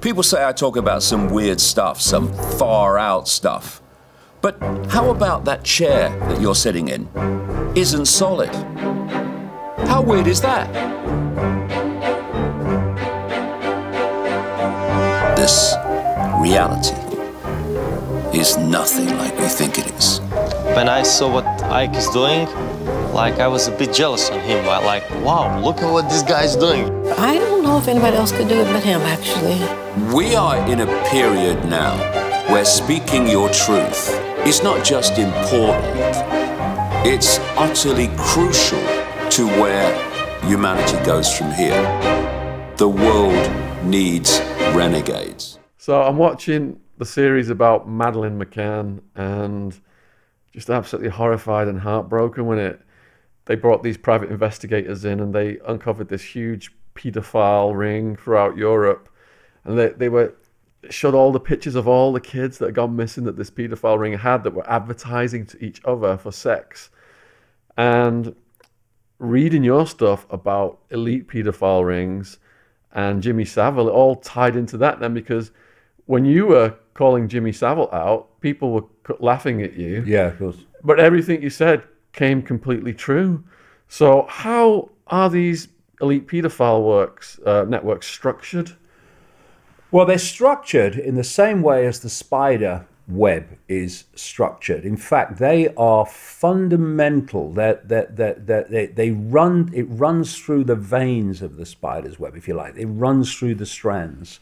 People say I talk about some weird stuff, some far out stuff. But how about that chair that you're sitting in isn't solid? How weird is that? This reality is nothing like you think it is. When I saw what Ike is doing, like I was a bit jealous on him. Like, wow, look at what this guy's doing. I don't know if anybody else could do it but him, actually. We are in a period now where speaking your truth is not just important, it's utterly crucial to where humanity goes from here. The world needs renegades. So I'm watching the series about Madeline McCann and just absolutely horrified and heartbroken when they brought these private investigators in and they uncovered this huge paedophile ring throughout Europe. And they showed all the pictures of all the kids that had gone missing that this paedophile ring had that were advertising to each other for sex. And reading your stuff about elite paedophile rings and Jimmy Saville, it all tied into that then, because when you were calling Jimmy Saville out, people were laughing at you. Yeah, of course. But everything you said came completely true. So how are these elite paedophile networks structured? Well, they're structured in the same way as the spider web is structured. In fact, they are fundamental. It runs through the veins of the spider's web, if you like. It runs through the strands.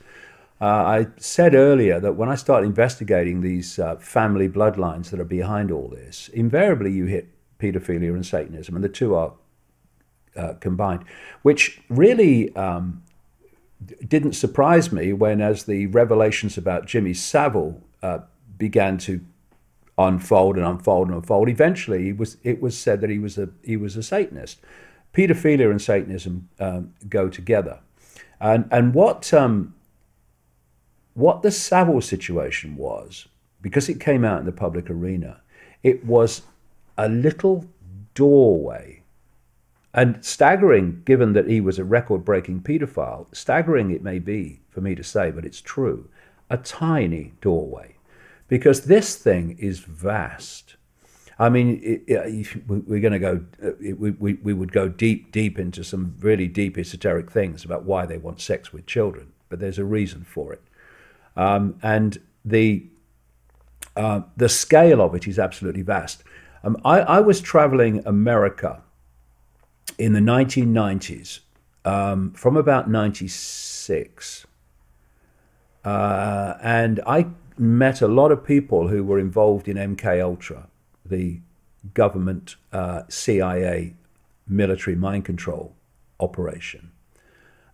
I said earlier that when I start investigating these family bloodlines that are behind all this, invariably you hit pedophilia and Satanism, and the two are combined, which really didn't surprise me when, as the revelations about Jimmy Saville began to unfold and unfold and unfold, eventually it was said that he was a Satanist. Pedophilia and Satanism go together, and what the Saville situation was, because it came out in the public arena, it was a little doorway. And staggering, given that he was a record-breaking paedophile, staggering it may be for me to say, but it's true, a tiny doorway. Because this thing is vast. I mean, we're going to go, we would go deep into some really deep esoteric things about why they want sex with children, but there's a reason for it. And the scale of it is absolutely vast. I was traveling America in the 1990s, from about 96. And I met a lot of people who were involved in MK-Ultra, the government CIA military mind control operation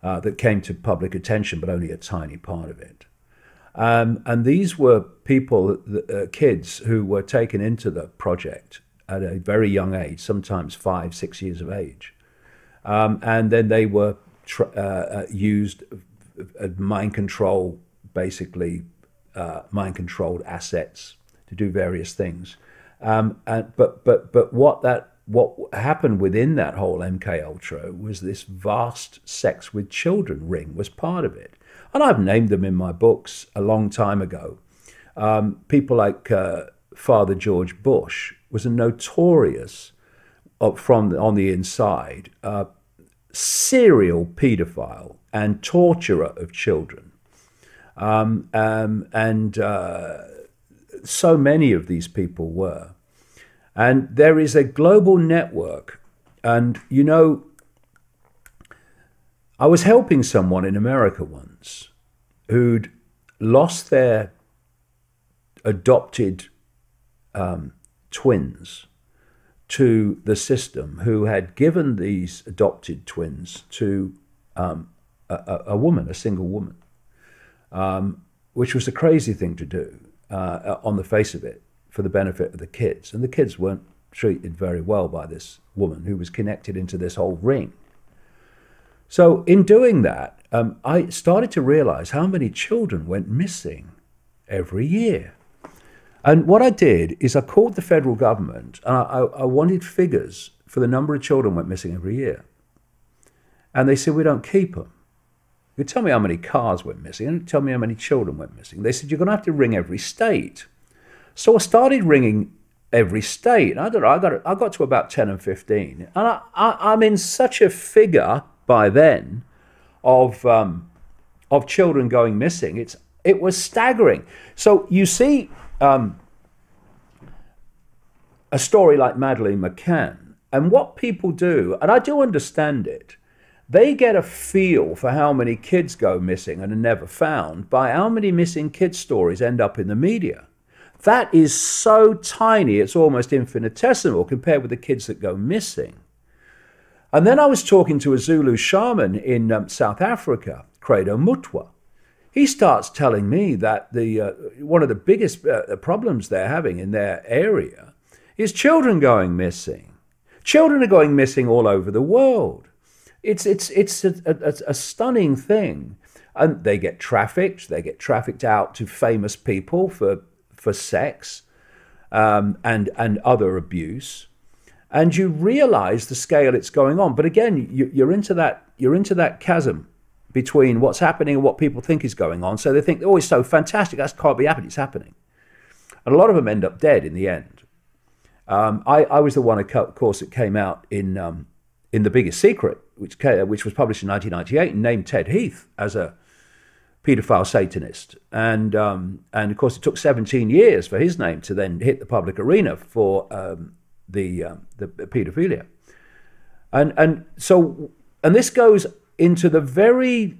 that came to public attention, but only a tiny part of it. And these were people, kids who were taken into the project at a very young age, sometimes 5, 6 years of age. And then they were used mind control, basically mind controlled assets to do various things. But what happened within that whole MK-Ultra was this vast sex with children ring was part of it. And I've named them in my books a long time ago. People like Father George Bush was a notorious, on the inside, serial paedophile and torturer of children. So many of these people were. And there is a global network. And, you know, I was helping someone in America once who'd lost their adopted twins to the system, who had given these adopted twins to a woman, a single woman, which was a crazy thing to do on the face of it for the benefit of the kids. And the kids weren't treated very well by this woman who was connected into this whole ring. So in doing that, I started to realize how many children went missing every year. And what I did is I called the federal government and I wanted figures for the number of children went missing every year. And they said, we don't keep them. You tell me how many cars went missing, and tell me how many children went missing. They said, you're going to have to ring every state. So I started ringing every state. And I don't know, I got to about 10 and 15. And I'm in such a figure by then of children going missing. It was staggering. So you see a story like Madeline McCann, and what people do, and I do understand it, they get a feel for how many kids go missing and are never found by how many missing kids stories end up in the media. That is so tiny, it's almost infinitesimal compared with the kids that go missing. And then I was talking to a Zulu shaman in South Africa, Credo Mutwa. He starts telling me that one of the biggest problems they're having in their area is children going missing. Children are going missing all over the world. It's a stunning thing. And they get trafficked out to famous people for sex and other abuse. And you realize the scale it's going on. But again, you're into that chasm between what's happening and what people think is going on. So they think, oh, it's so fantastic, that can't be happening, it's happening. And a lot of them end up dead in the end. I was the one, of course, that came out in The Biggest Secret, which was published in 1998, and named Ted Heath as a paedophile Satanist. And of course, it took 17 years for his name to then hit the public arena for the paedophilia. And this goes into the very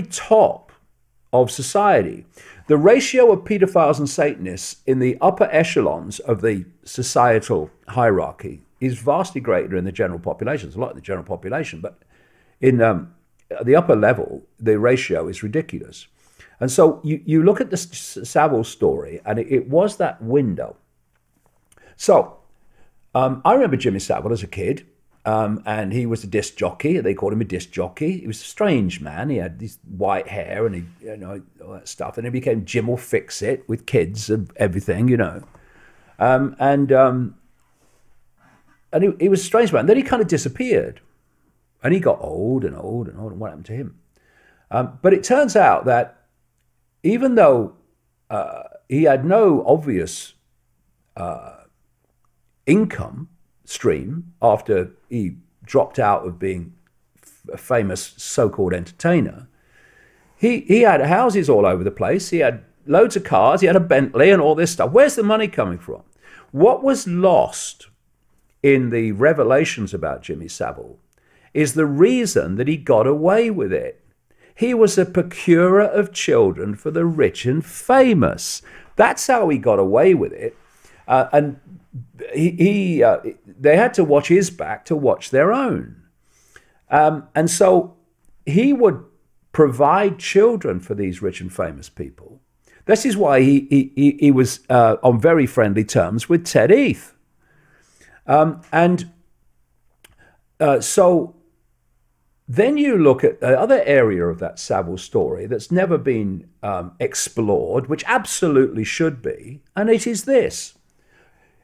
top of society. The ratio of paedophiles and Satanists in the upper echelons of the societal hierarchy is vastly greater in the general population. There's a lot in the general population, but in the upper level, the ratio is ridiculous. And so you look at the Saville story, and it was that window. So I remember Jimmy Saville as a kid. And he was a disc jockey. They called him a disc jockey. He was a strange man. He had this white hair and all that stuff. And he became Jim will fix it with kids and everything, And he was a strange man. Then he kind of disappeared, and he got old and old and old. And what happened to him? But it turns out that even though he had no obvious income stream after he dropped out of being a famous so-called entertainer, he had houses all over the place. He had loads of cars. He had a Bentley and all this stuff. Where's the money coming from? What was lost in the revelations about Jimmy Saville is the reason that he got away with it. He was a procurer of children for the rich and famous. That's how he got away with it. And they had to watch his back to watch their own. And so he would provide children for these rich and famous people. This is why he was on very friendly terms with Ted Heath. So then you look at the other area of that Saville story that's never been explored, which absolutely should be, and it is this.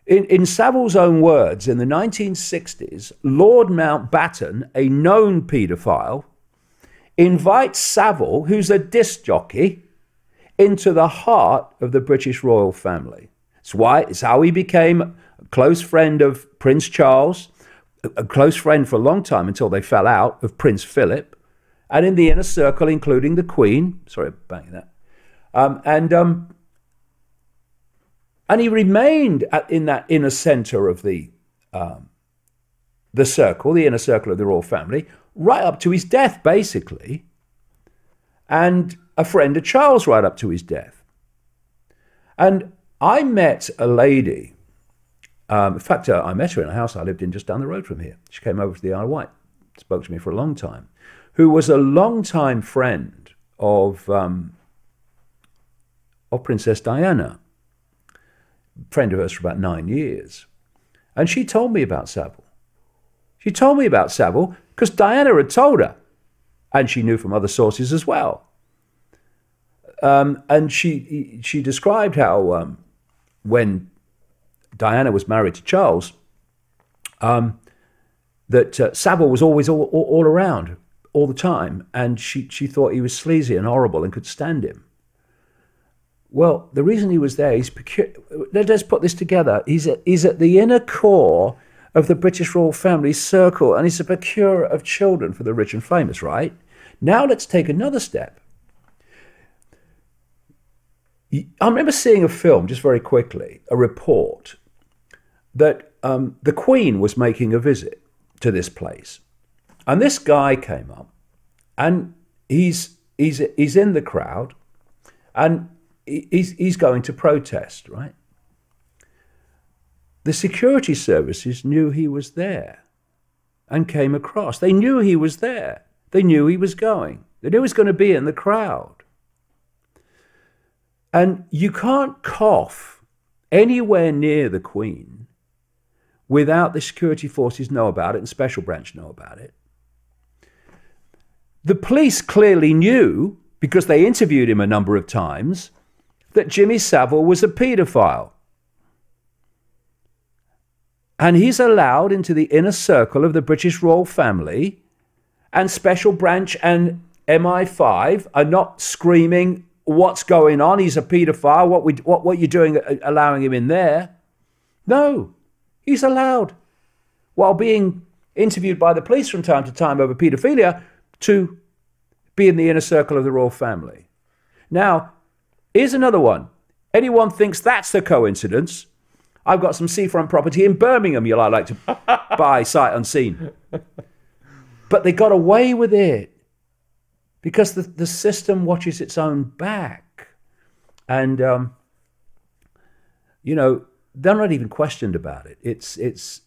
In Saville's own words, in the 1960s, Lord Mountbatten, a known paedophile, invites Saville, who's a disc jockey, into the heart of the British royal family. It's how he became a close friend of Prince Charles, a close friend for a long time until they fell out, of Prince Philip, and in the inner circle, including the Queen. Sorry, banging that. And he remained in that inner center of the circle, the inner circle of the royal family, right up to his death, basically, and a friend of Charles right up to his death. And I met a lady, in fact, I met her in a house I lived in just down the road from here. She came over to the Isle of Wight, spoke to me for a long time, who was a long-time friend of Princess Diana, friend of hers for about 9 years. And she told me about Saville. She told me about Saville because Diana had told her, and she knew from other sources as well. And she described how when Diana was married to Charles, that Saville was always all around all the time, and she thought he was sleazy and horrible and could stand him. Well, the reason he was there, let's put this together. He's at the inner core of the British royal family circle, and he's a procurer of children for the rich and famous, right? Now let's take another step. I remember seeing a film, just very quickly, a report that the Queen was making a visit to this place. And this guy came up, and he's in the crowd, and he's going to protest, right? The security services knew he was there and came across. They knew he was there. They knew he was going. They knew he was going to be in the crowd. And you can't cough anywhere near the Queen without the security forces know about it and special branch know about it. The police clearly knew, because they interviewed him a number of times, that Jimmy Savile was a paedophile. And he's allowed into the inner circle of the British royal family, and special branch and MI5 are not screaming, what's going on? He's a paedophile. What are you doing allowing him in there? No, he's allowed, while being interviewed by the police from time to time over paedophilia, to be in the inner circle of the royal family. Now, here's another one. Anyone thinks that's a coincidence? I've got some seafront property in Birmingham you'll like to buy sight unseen. But they got away with it because the system watches its own back. And, you know, they're not even questioned about it. It's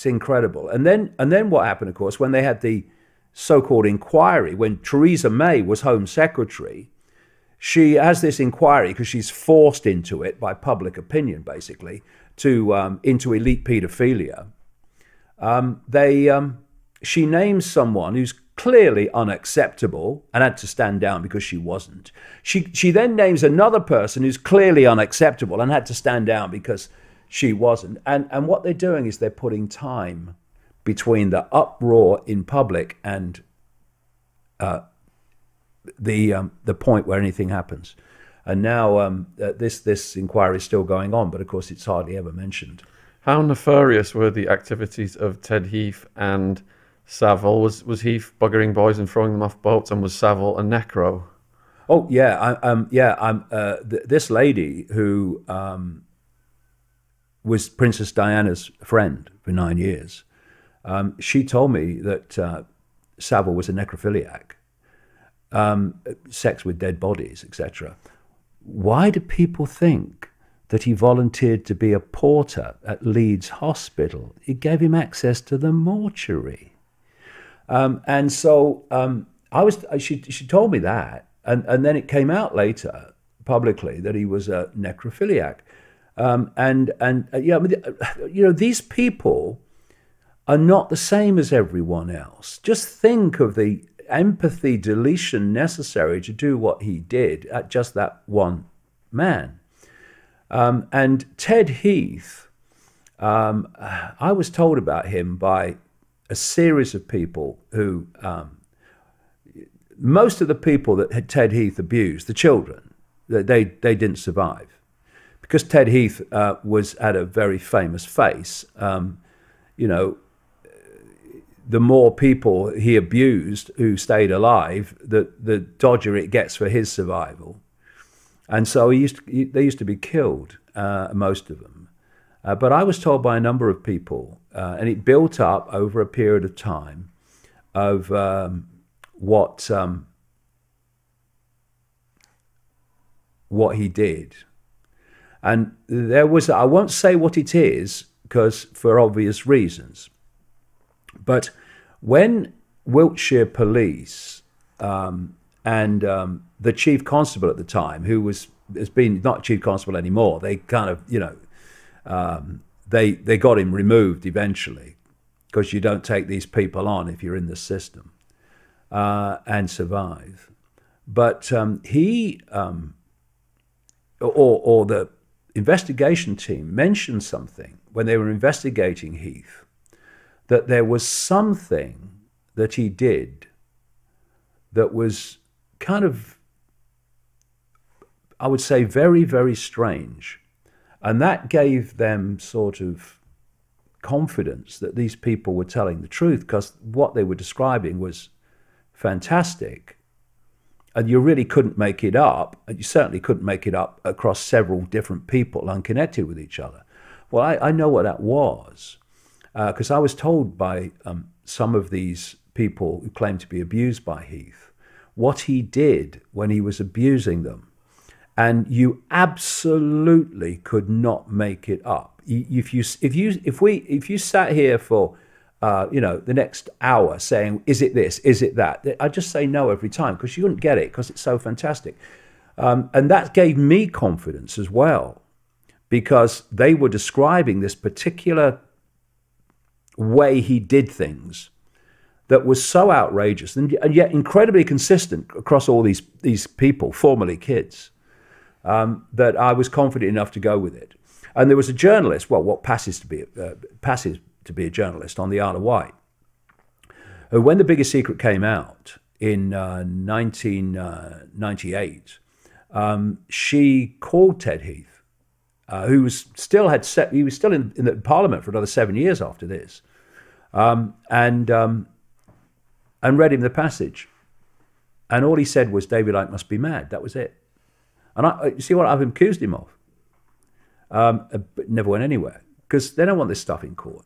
incredible. And then what happened, of course, when they had the so-called inquiry, when Theresa May was Home Secretary, she has this inquiry because she's forced into it by public opinion, basically, into elite paedophilia. She names someone who's clearly unacceptable and had to stand down because she wasn't. She then names another person who's clearly unacceptable and had to stand down because she wasn't. And what they're doing is they're putting time between the uproar in public and the point where anything happens. And now this inquiry is still going on, but of course it's hardly ever mentioned. How nefarious were the activities of Ted Heath and Saville? Was Heath buggering boys and throwing them off boats, and was Saville a necro? Oh yeah, this lady who was Princess Diana's friend for 9 years. She told me that Saville was a necrophiliac, sex with dead bodies, etc. Why do people think that he volunteered to be a porter at Leeds Hospital? It gave him access to the mortuary. And so she told me that, and then it came out later publicly that he was a necrophiliac. You know, these people are not the same as everyone else. Just think of the empathy deletion necessary to do what he did at just that one man. And Ted Heath, I was told about him by a series of people who, most of the people that Ted Heath abused, the children, they didn't survive. Because Ted Heath had a very famous face, you know, the more people he abused who stayed alive, the dodgier it gets for his survival. And so they used to be killed, most of them. But I was told by a number of people, and it built up over a period of time, of what he did. And there was, I won't say what it is, because for obvious reasons, but when Wiltshire Police and the chief constable at the time, who has been not chief constable anymore, they kind of, you know, they got him removed eventually, because you don't take these people on if you're in the system and survive. But he, or the investigation team mentioned something when they were investigating Heath, that there was something that he did that was kind of, I would say, very, very strange. And that gave them sort of confidence that these people were telling the truth, because what they were describing was fantastic. And you really couldn't make it up. And you certainly couldn't make it up across several different people unconnected with each other. Well, I know what that was, because I was told by some of these people who claimed to be abused by Heath what he did when he was abusing them. And you absolutely could not make it up. If you sat here for the next hour saying, is it this, is it that? I'd just say no every time, because you wouldn't get it, because it's so fantastic. And that gave me confidence as well, because they were describing this particular way he did things that was so outrageous and yet incredibly consistent across all these people, formerly kids, that I was confident enough to go with it. And there was a journalist, well, what passes to be a journalist on the Isle of Wight, who, when The Biggest Secret came out in 1998, she called Ted Heath, who was still in the Parliament for another 7 years after this, and read him the passage. And all he said was, David Icke must be mad. That was it. And you see what I've accused him of? But never went anywhere, because they don't want this stuff in court.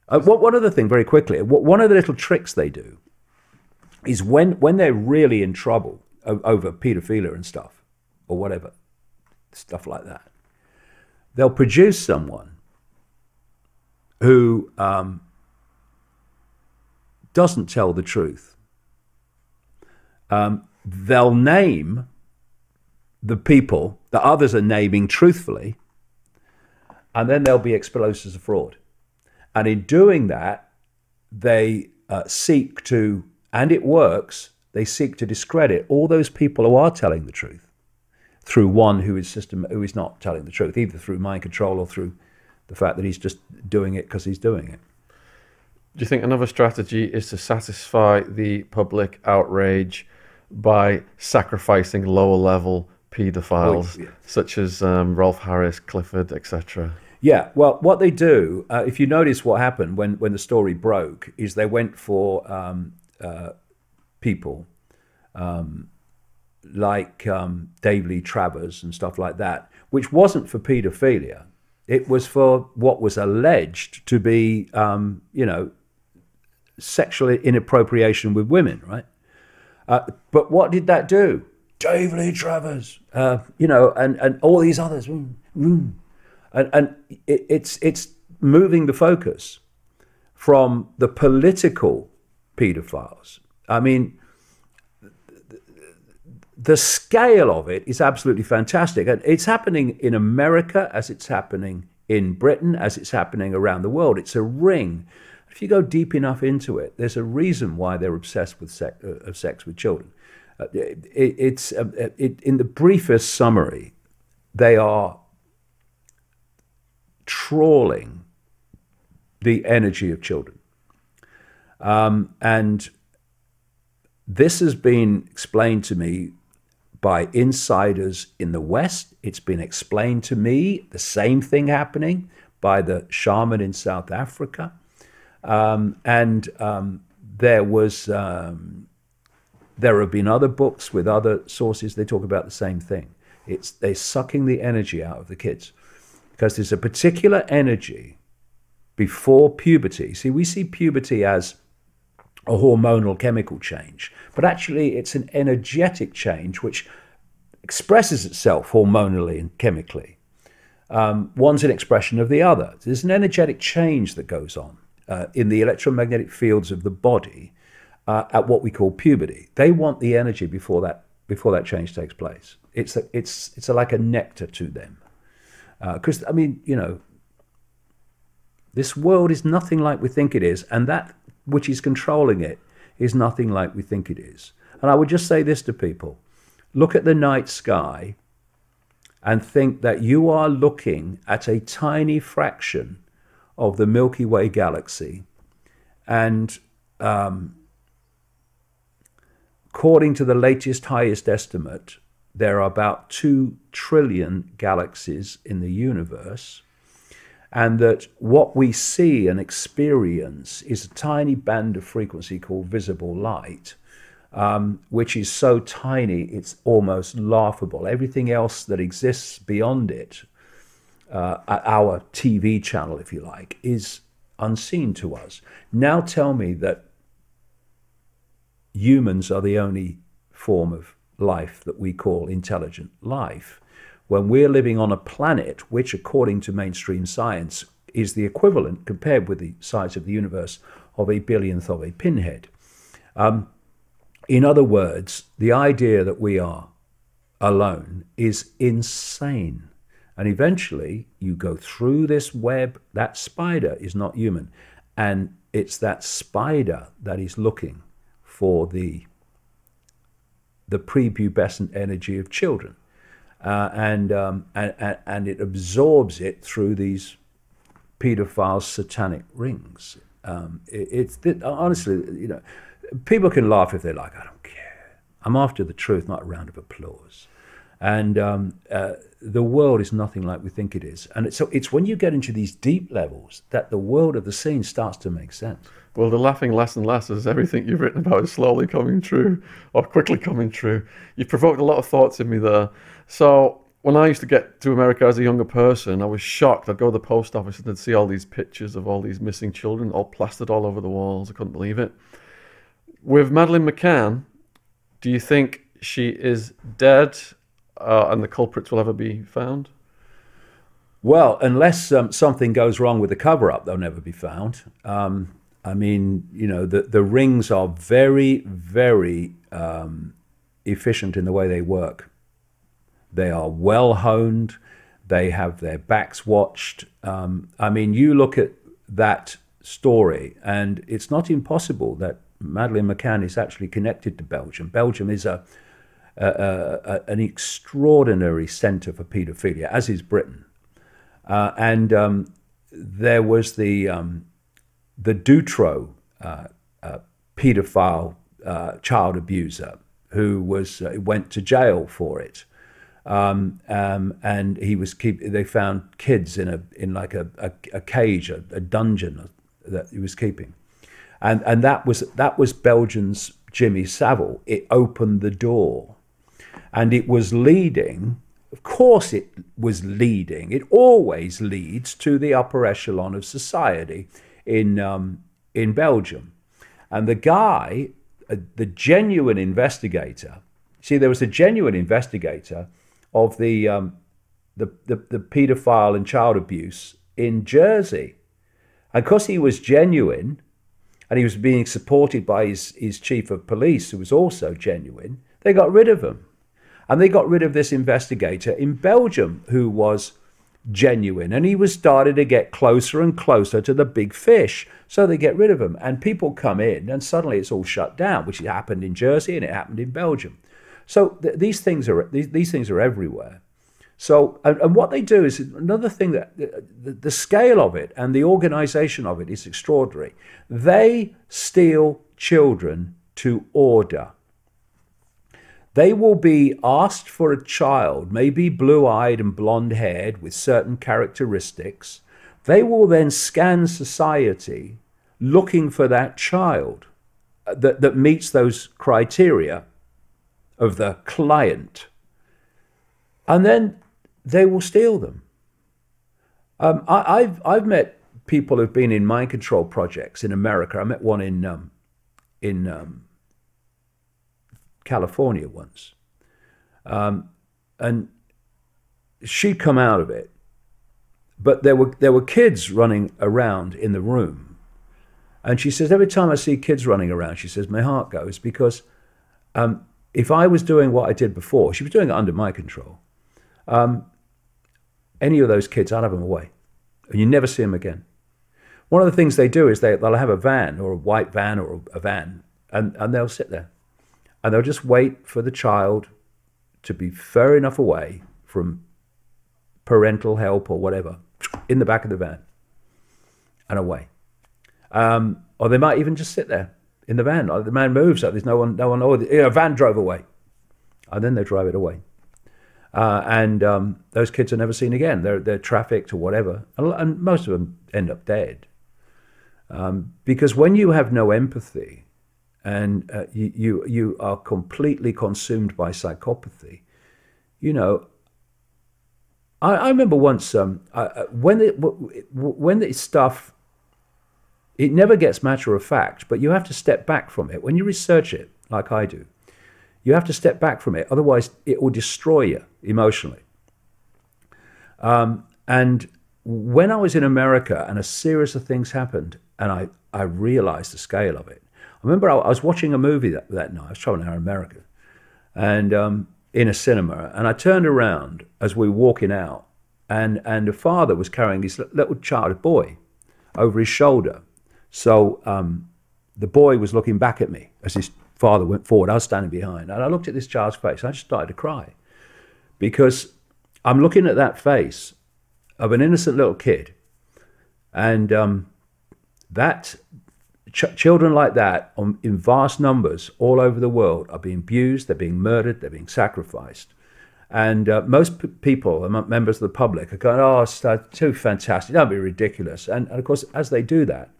One other thing, very quickly, one of the little tricks they do is when they're really in trouble over paedophilia and stuff, or whatever, stuff like that, they'll produce someone who doesn't tell the truth. They'll name the people that others are naming truthfully, and then they'll be exposed as a fraud. And in doing that, they seek to, and it works, they seek to discredit all those people who are telling the truth through one who is not telling the truth, either through mind control or through the fact that he's just doing it because he's doing it. Do you think another strategy is to satisfy the public outrage by sacrificing lower level paedophiles, such as Rolf Harris, Clifford, etc.? Yeah, well, what they do, if you notice what happened when the story broke, is they went for people like Dave Lee Travers and stuff like that, which wasn't for paedophilia. It was for what was alleged to be, sexual inappropriation with women, right? But what did that do? Dave Lee Travers, and all these others. And it's moving the focus from the political paedophiles. I mean, the scale of it is absolutely fantastic. And it's happening in America as it's happening in Britain, as it's happening around the world. It's a ring. If you go deep enough into it, there's a reason why they're obsessed with sex with children. In the briefest summary, they are trawling the energy of children. And this has been explained to me by insiders in the West. It's been explained to me, the same thing happening, by the shaman in South Africa. There have been other books with other sources. They talk about the same thing. They're sucking the energy out of the kids, because there's a particular energy before puberty. See, we see puberty as a hormonal chemical change, but actually it's an energetic change which expresses itself hormonally and chemically. One's an expression of the other. There's an energetic change that goes on in the electromagnetic fields of the body at what we call puberty. They want the energy before that change takes place. It's like a nectar to them. Because, this world is nothing like we think it is, and that which is controlling it is nothing like we think it is. And I would just say this to people: look at the night sky and think that you are looking at a tiny fraction of the Milky Way galaxy, and according to the latest, highest estimate, there are about 2 trillion galaxies in the universe, and that what we see and experience is a tiny band of frequency called visible light, which is so tiny it's almost laughable. Everything else that exists beyond it, our TV channel, if you like, is unseen to us. Now tell me that humans are the only form of life that we call intelligent life, when we're living on a planet which, according to mainstream science, is the equivalent, compared with the size of the universe, of a billionth of a pinhead. In other words, the idea that we are alone is insane. And eventually you go through this web. That spider is not human. And it's that spider that is looking for the prepubescent energy of children. And it absorbs it through these pedophile satanic rings. Honestly, you know, people can laugh if they like. I don't care. I'm after the truth, not a round of applause. And the world is nothing like we think it is. And so it's when you get into these deep levels that the world of the scene starts to make sense. Well, they're laughing less and less as everything you've written about is slowly coming true, or quickly coming true. You've provoked a lot of thoughts in me there. So when I used to get to America as a younger person, I was shocked. I'd go to the post office and I'd see all these pictures of all these missing children, all plastered all over the walls. I couldn't believe it. With Madeline McCann, do you think she is dead and the culprits will ever be found? Well, unless something goes wrong with the cover-up, they'll never be found. I mean, you know, the rings are very, very efficient in the way they work. They are well honed. They have their backs watched. I mean, you look at that story, and it's not impossible that Madeline McCann is actually connected to Belgium. Belgium is an extraordinary centre for paedophilia, as is Britain. There was the Dutro paedophile child abuser who went to jail for it, and he was they found kids in like a cage, a dungeon that he was keeping, and that was Belgium's Jimmy Saville. It opened the door, and it was leading. Of course, it was leading. It always leads to the upper echelon of society in Belgium. And the guy, the genuine investigator, see, there was a genuine investigator of the paedophile and child abuse in Jersey. And because he was genuine, and he was being supported by his chief of police, who was also genuine, they got rid of him. And they got rid of this investigator in Belgium who was genuine. And he was starting to get closer and closer to the big fish. So they get rid of him. And people come in and suddenly it's all shut down, which happened in Jersey and it happened in Belgium. So these things are everywhere. So, and what they do is another thing, that the scale of it and the organization of it is extraordinary. They steal children to order. They will be asked for a child, maybe blue-eyed and blonde-haired with certain characteristics. They will then scan society looking for that child that meets those criteria of the client. And then they will steal them. I've met people who've been in mind control projects in America. I met one in California once, and she'd come out of it, but there were kids running around in the room, and she says, every time I see kids running around, she says, my heart goes, because if I was doing what I did before, she was doing it under my control, any of those kids, I'd have them away, and you never see them again. One of the things they do is they'll have a van, or a white van, or a van, and they'll sit there. And they'll just wait for the child to be far enough away from parental help or whatever, in the back of the van and away. Or they might even just sit there in the van. The man moves, so there's no one. Or a van drove away, and then they drive it away. And those kids are never seen again. They're trafficked or whatever, and most of them end up dead. Because when you have no empathy, and you are completely consumed by psychopathy, you know. I remember once when it's stuff, it never gets matter of fact, but you have to step back from it. When you research it, like I do, you have to step back from it. Otherwise, it will destroy you emotionally. And when I was in America and a series of things happened, and I realized the scale of it. I remember I was watching a movie that night. I was traveling around America, and in a cinema, and I turned around as we were walking out, and the father was carrying his little child boy over his shoulder. So the boy was looking back at me as his father went forward. I was standing behind, and I looked at this child's face, and I just started to cry, because I'm looking at that face of an innocent little kid, and children like that in vast numbers all over the world are being abused, they're being murdered, they're being sacrificed. And most people, members of the public, are going, oh, it's too fantastic, don't be ridiculous. And of course, as they do that,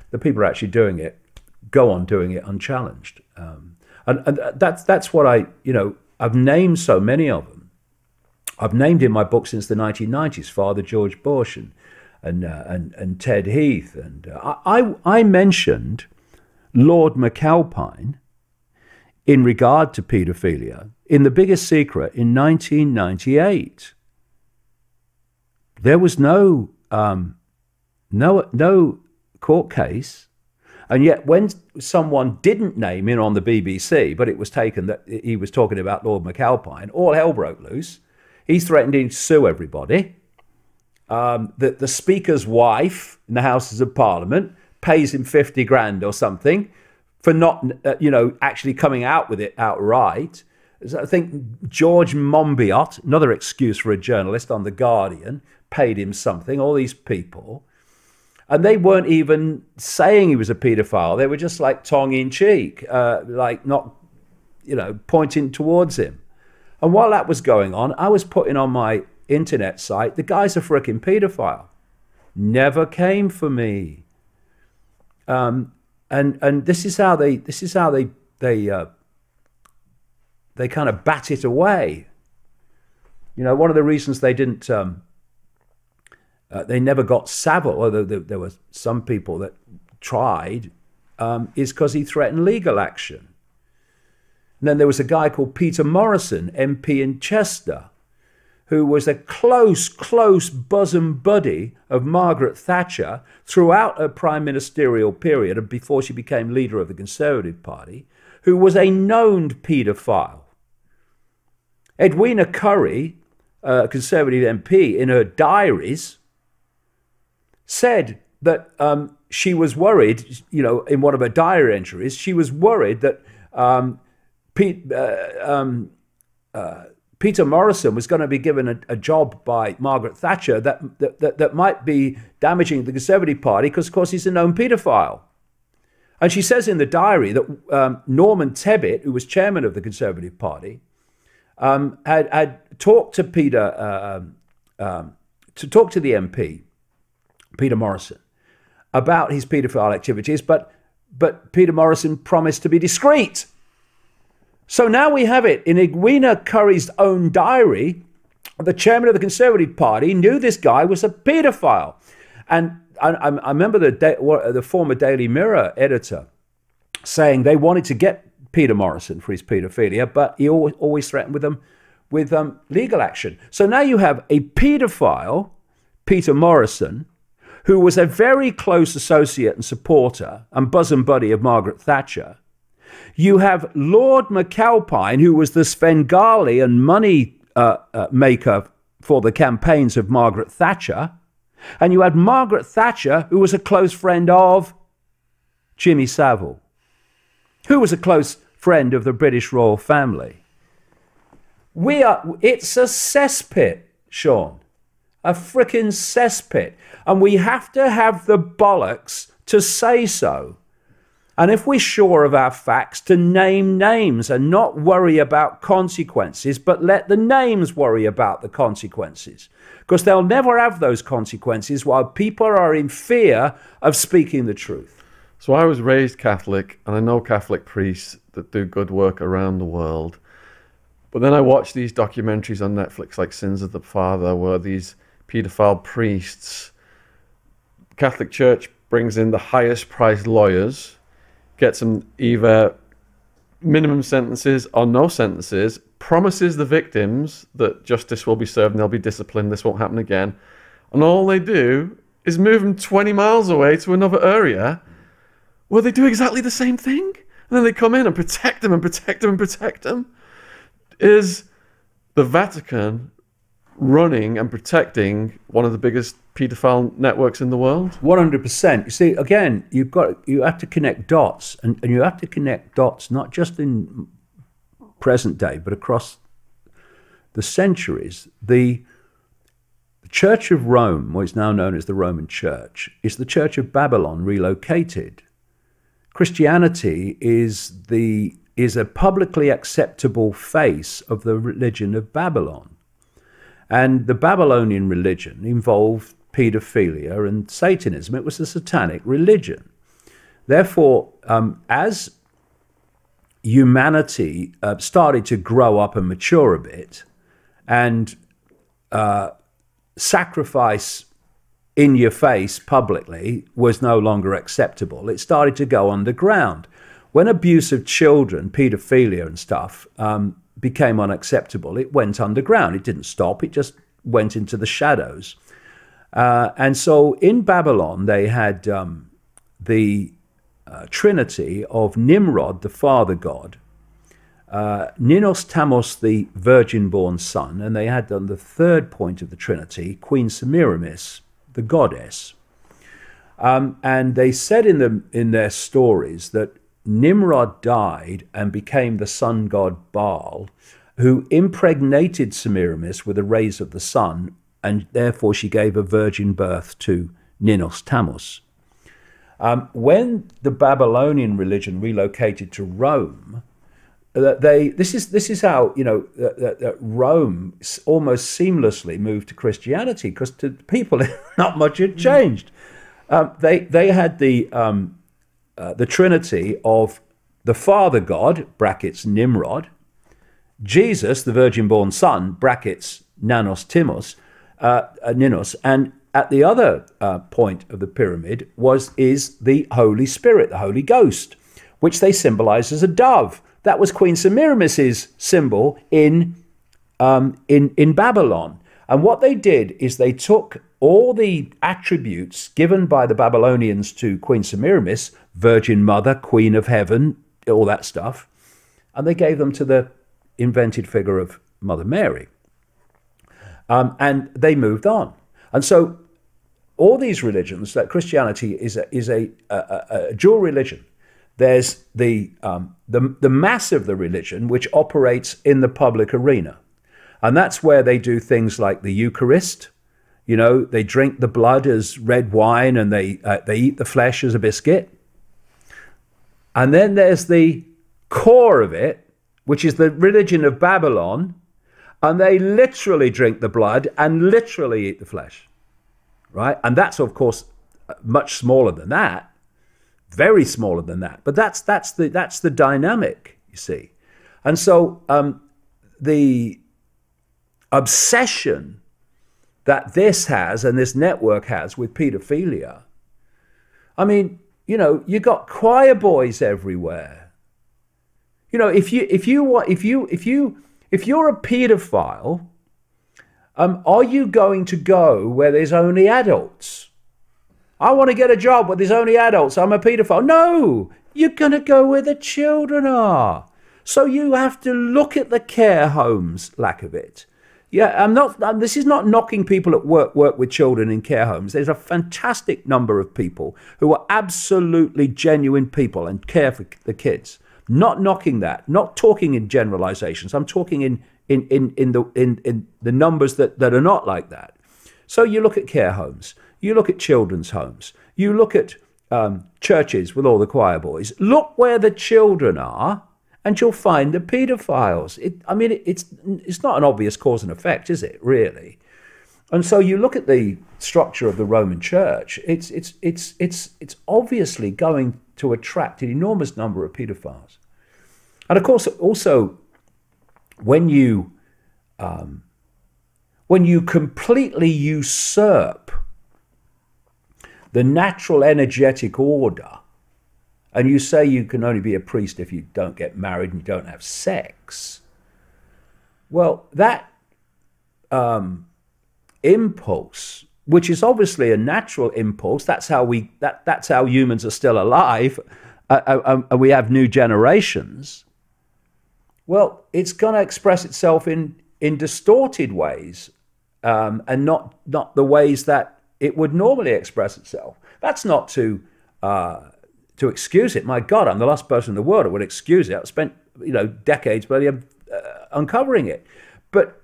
the people who are actually doing it go on doing it unchallenged. And that's what I've named so many of them. I've named in my book since the 1990s, Father George Bush and Ted Heath. And I mentioned Lord McAlpine in regard to paedophilia in The Biggest Secret in 1998. There was no court case, and yet when someone didn't name in on the BBC, but it was taken that he was talking about Lord McAlpine, all hell broke loose. He's threatening to sue everybody. The Speaker's wife in the Houses of Parliament pays him 50 grand or something for not, actually coming out with it outright. I think George Monbiot, another excuse for a journalist on The Guardian, paid him something, all these people. And they weren't even saying he was a paedophile. They were just like tongue-in-cheek, like not, pointing towards him. And while that was going on, I was putting on my internet site, the guy's a frickin' paedophile. Never came for me. And this is how they kind of bat it away. One of the reasons they didn't, they never got Saville, although there were some people that tried, is because he threatened legal action. And then there was a guy called Peter Morrison, MP in Chester, who was a close bosom buddy of Margaret Thatcher throughout her prime ministerial period and before she became leader of the Conservative Party, who was a known paedophile. Edwina Currie, a Conservative MP, in her diaries, said that she was worried, in one of her diary entries, she was worried that Peter Morrison was going to be given a job by Margaret Thatcher that might be damaging the Conservative Party because, of course, he's a known paedophile. And she says in the diary that Norman Tebbit, who was chairman of the Conservative Party, had talked to the MP, Peter Morrison, about his paedophile activities, but Peter Morrison promised to be discreet. So now we have it in Edwina Currie's own diary. The chairman of the Conservative Party knew this guy was a paedophile. And I remember the former Daily Mirror editor saying they wanted to get Peter Morrison for his paedophilia, but he always threatened with legal action. So now you have a paedophile, Peter Morrison, who was a very close associate and supporter and bosom buddy of Margaret Thatcher. You have Lord McAlpine, who was the Svengali and money maker for the campaigns of Margaret Thatcher. And you had Margaret Thatcher, who was a close friend of Jimmy Savile, who was a close friend of the British royal family. It's a cesspit, Shaun. A frickin' cesspit. And we have to have the bollocks to say so. And if we're sure of our facts, to name names and not worry about consequences, but let the names worry about the consequences. Because they'll never have those consequences while people are in fear of speaking the truth. So I was raised Catholic, and I know Catholic priests that do good work around the world. But then I watch these documentaries on Netflix like Sins of the Father, where these paedophile priests, Catholic Church brings in the highest priced lawyers, gets them either minimum sentences or no sentences, promises the victims that justice will be served and they'll be disciplined, this won't happen again. And all they do is move them 20 miles away to another area where they do exactly the same thing. And then they come in and protect them and protect them and protect them. Is the Vatican running and protecting one of the biggest paedophile networks in the world? 100%. You see, again, you have to connect dots, and you have to connect dots not just in present day, but across the centuries. The Church of Rome, what is now known as the Roman Church, is the Church of Babylon relocated. Christianity is a publicly acceptable face of the religion of Babylon. And the Babylonian religion involved pedophilia and Satanism. It was a satanic religion. Therefore, as humanity started to grow up and mature a bit, and sacrifice in your face publicly was no longer acceptable, it started to go underground. When abuse of children, pedophilia and stuff, became unacceptable, it went underground. It didn't stop, it just went into the shadows. And so in Babylon, they had the trinity of Nimrod, the father god, Ninos Tamos, the virgin-born son, and they had on the third point of the trinity, Queen Semiramis, the goddess. And they said in their stories that Nimrod died and became the sun god Baal, who impregnated Semiramis with the rays of the sun, and therefore she gave a virgin birth to Ninos Tamos. When the Babylonian religion relocated to Rome, this is how, you know, that Rome almost seamlessly moved to Christianity, because to people not much had changed. They had the trinity of the father god, brackets Nimrod, Jesus, the virgin-born son, brackets Nanos Timos, Ninos, and at the other point of the pyramid is the Holy Spirit, the Holy Ghost, which they symbolize as a dove. That was Queen Semiramis's symbol in Babylon. And what they did is they took all the attributes given by the Babylonians to Queen Semiramis, Virgin Mother, Queen of Heaven, all that stuff, and they gave them to the invented figure of Mother Mary. And they moved on. And so all these religions, that Christianity is a dual religion. There's the mass of the religion, which operates in the public arena. And that's where they do things like the Eucharist. You know, they drink the blood as red wine, and they eat the flesh as a biscuit. And then there's the core of it, which is the religion of Babylon, and they literally drink the blood and literally eat the flesh, right? And that's, of course, much smaller than that, very smaller than that. But that's the dynamic, you see. And so the obsession that this has and this network has with pedophilia, I mean, you know, you got choir boys everywhere. You know, if you're a pedophile, are you going to go where there's only adults? I want to get a job where there's only adults. I'm a pedophile. No, you're going to go where the children are. So you have to look at the care homes, lack of it. Yeah, this is not knocking people at work with children in care homes. There's a fantastic number of people who are absolutely genuine people and care for the kids. Not knocking that, not talking in generalizations. I'm talking in the numbers that are not like that. So you look at care homes, you look at children's homes, you look at churches with all the choir boys. Look where the children are, and you'll find the paedophiles. It's not an obvious cause and effect, is it? Really? And so you look at the structure of the Roman Church. It's obviously going to attract an enormous number of paedophiles. And of course, also when you completely usurp the natural energetic order, and you say you can only be a priest if you don't get married and you don't have sex, well, that impulse, which is obviously a natural impulse, that's how humans are still alive, and we have new generations. Well, it's going to express itself in distorted ways, and not the ways that it would normally express itself. That's not to excuse it. My God, I'm the last person in the world who would excuse it. I've spent decades uncovering it, but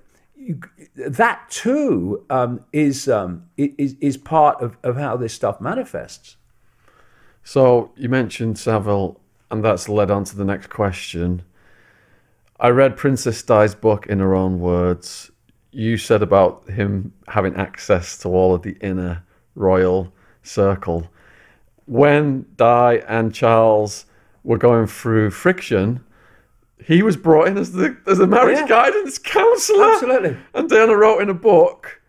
that too is part of how this stuff manifests. So you mentioned Saville, and that's led on to the next question. I read Princess Di's book in her own words. You said about him having access to all of the inner royal circle. When Di and Charles were going through friction, he was brought in as the marriage guidance counsellor. Absolutely. And Diana wrote in a book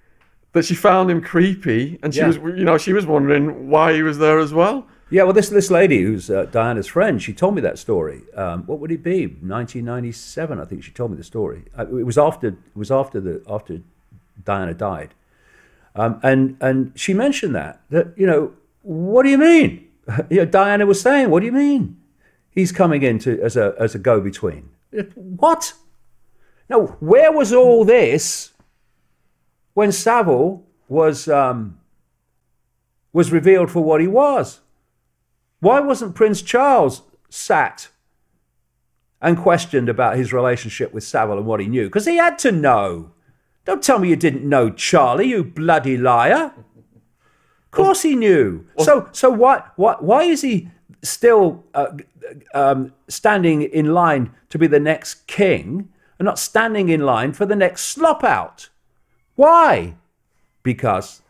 that she found him creepy, and she was wondering why he was there as well. Yeah, well, this lady who's Diana's friend, she told me that story. What would it be? 1997, I think she told me the story. It was after Diana died, and she mentioned that what do you mean? Diana was saying, what do you mean? He's coming in as a go-between. What? Now, where was all this when Saville was revealed for what he was? Why wasn't Prince Charles sat and questioned about his relationship with Saville and what he knew? Because he had to know. Don't tell me you didn't know Charlie, you bloody liar. Of course he knew. So why is he still standing in line to be the next king and not standing in line for the next slop out? Why? Because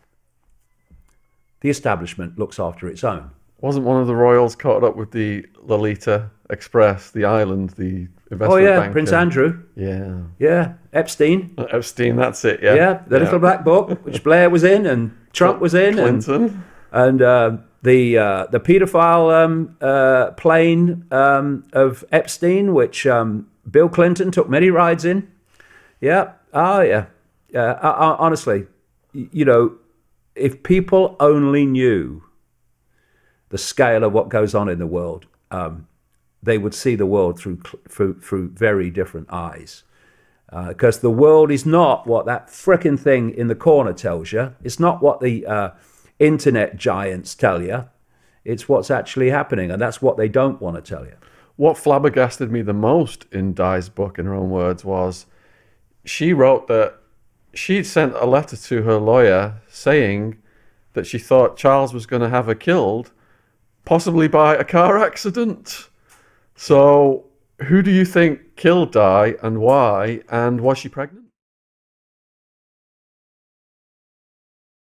the establishment looks after its own. Wasn't one of the royals caught up with the Lolita Express, the island, the investment banker? Prince Andrew. Yeah. Yeah, Epstein. Epstein, that's it, yeah. Yeah, the little black book, which Blair was in and Trump was in. Clinton. And the paedophile plane of Epstein, which Bill Clinton took many rides in. Yeah, honestly, if people only knew the scale of what goes on in the world, they would see the world through very different eyes. Because the world is not what that frickin' thing in the corner tells you. It's not what the internet giants tell you. It's what's actually happening, and that's what they don't want to tell you. What flabbergasted me the most in Di's book, in her own words, was she wrote that she'd sent a letter to her lawyer saying that she thought Charles was going to have her killed, possibly by a car accident. So who do you think killed Di and why? And was she pregnant?